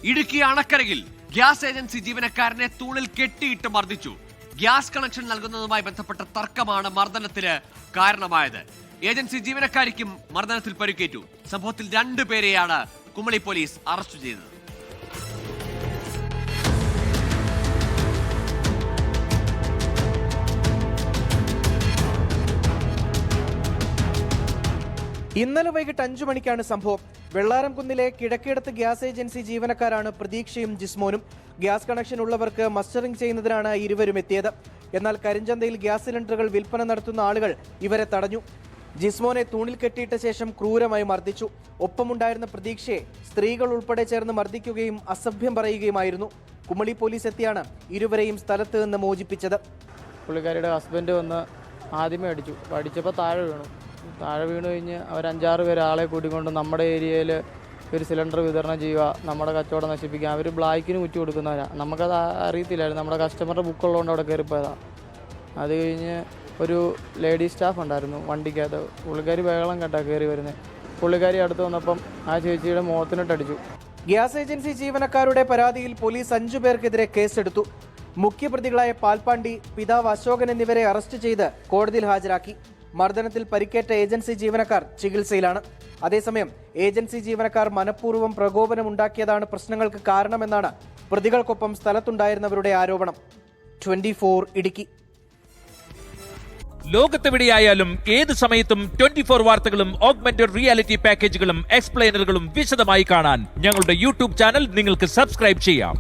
Idukki അണക്കരയിൽ gas agency ജീവനക്കാരനെ തൂണിൽ കെട്ടിയിട്ട് മർദ്ദിച്ചു. ഗ്യാസ് കണക്ഷൻ നൽകുന്നതുമായി ബന്ധപ്പെട്ട തർക്കമാണ് മർദ്ദനത്തിന് കാരണമായത്. ഏജൻസി ജീവനക്കാരിക്കും മർദ്ദനത്തിൽ പരിക്കേറ്റു. സംഭവത്തിൽ 2 പേരെയാണ് കുമളി പോലീസ് അറസ്റ്റ് ചെയ്തത്. ഇന്നലെ വൈകിട്ട് 5 മണിക്കാണ് സംഭവം. വെള്ളാരംകുന്നിലെ കിഴക്കേടത്ത് ഗ്യാസ് ഏജൻസി ജീവനക്കാരാണ് പ്രതീക്ഷയും ജിസ്മോനും. ഗ്യാസ് കണക്ഷൻ ഉള്ളവർക്ക് മസ്റ്ററിംഗ് ചെയ്യുന്നതിനാണ് ഇരുവരും എത്തിയത്. എന്നാൽ കരിഞ്ചന്തയിൽ ഗ്യാസ് സിലിണ്ടറുകൾ വിൽപ്പന നടത്തുന്ന ആളുകൾ ഇവരെ തടഞ്ഞു. ജിസ്മോനെ തൂണിൽ കെട്ടിയിട്ട ശേഷം ക്രൂരമായി മർദ്ദിച്ചു. ഒപ്പമുണ്ടായിരുന്ന പ്രതീക്ഷയെ സ്ത്രീകൾ ഉൾപ്പെടെ ചേർന്ന് മർദ്ദിക്കുകയും അസഭ്യം പറയുകയുമായിരുന്നു. കുമളി പോലീസ് എത്തിയാണ് ഇരുവരെയും സ്ഥലത്ത് നിന്ന് മോചിപ്പിച്ചത്. പുള്ളിക്കാരിയുടെ ഹസ്ബൻഡ് വന്ന് ആദ്യമേ അടിച്ചപ്പോൾ താഴെ വീണു കഴിഞ്ഞ് അവർ 5-6 പേര് ആളെ കൂട്ടിക്കൊണ്ട് നമ്മുടെ ഏരിയയിൽ ഒരു സിലിണ്ടർ വിതരണം ചെയ്യുക, നമ്മുടെ കച്ചവടം നശിപ്പിക്കുക. അവർ ബ്ലാക്കിന് കുറ്റി കൊടുക്കുന്നവരാണ്. നമുക്കത് അറിയത്തില്ലായിരുന്നു. നമ്മുടെ കസ്റ്റമറുടെ ബുക്കുള്ളതുകൊണ്ട് അവിടെ കയറിപ്പോയതാണ്. അത് കഴിഞ്ഞ് ഒരു ലേഡീസ് സ്റ്റാഫ് ഉണ്ടായിരുന്നു വണ്ടിക്കകത്ത്. പുള്ളിക്കാരി ബഹളം കേട്ടാ കയറി വരുന്നത്. പുള്ളിക്കാരി അടുത്ത് വന്നപ്പം ആ ചേച്ചിയുടെ മുഖത്തിനിട്ടടിച്ചു. ഗ്യാസ് ഏജൻസി ജീവനക്കാരുടെ പരാതിയിൽ പോലീസ് 5 പേർക്കെതിരെ കേസെടുത്തു. മുഖ്യപ്രതികളായ പാൽപ്പാണ്ടി, പിതാവ് അശോകൻ എന്നിവരെ അറസ്റ്റ് ചെയ്ത് കോടതിയിൽ ഹാജരാക്കി. മർദ്ദനത്തിൽ പരിക്കേറ്റ ഏജൻസി ജീവനക്കാർ ചികിത്സയിലാണ്. അതേസമയം ഏജൻസി ജീവനക്കാർ മനഃപൂർവ്വം പ്രകോപനമുണ്ടാക്കിയതാണ് പ്രശ്നങ്ങൾക്ക് കാരണമെന്നാണ് പ്രതികൾക്കൊപ്പം സ്ഥലത്തുണ്ടായിരുന്നവരുടെ ആരോപണം. 24 ഇടുക്കി. ലോകത്തെവിടെയായാലും ഏത് സമയത്തും 24 വാർത്തകളും ഓഗ്മെന്റഡ് റിയാലിറ്റി പാക്കേജുകളും എക്സ്പ്ലെയിനറുകളും വിശദമായി കാണാൻ ഞങ്ങളുടെ യൂട്യൂബ് ചാനൽ നിങ്ങൾക്ക് സബ്സ്ക്രൈബ് ചെയ്യാം.